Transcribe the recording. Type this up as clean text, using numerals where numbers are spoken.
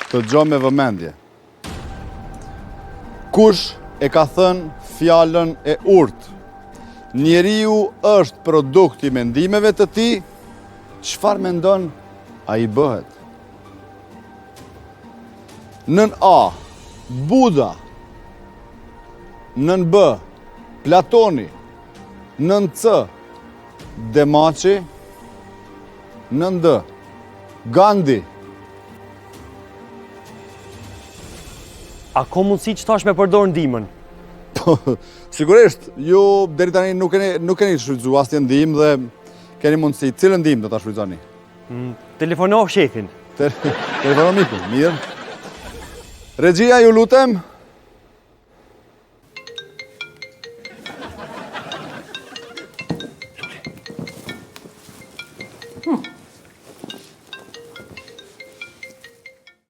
Të dëgjoj me vëmendje. Kush e ka thënë fjalën e urtë? Njeriu është produkt i mendimeve të tij, çfarë mendon ai bëhet. Nën A, Buda. Nën B, Platoni. Nën C, Demaçi. Nën D, Gandhi. A ka mundësi që tash me përdor ndihmën? Sigurisht, ju deri tani nuk keni shfrytzuar asnjë ndihmë dhe keni mundësi. Cilën ndihmë do ta shfrytëzoni? Telefono shefin. Telefono mikun, mirë. Regjia, ju lutem.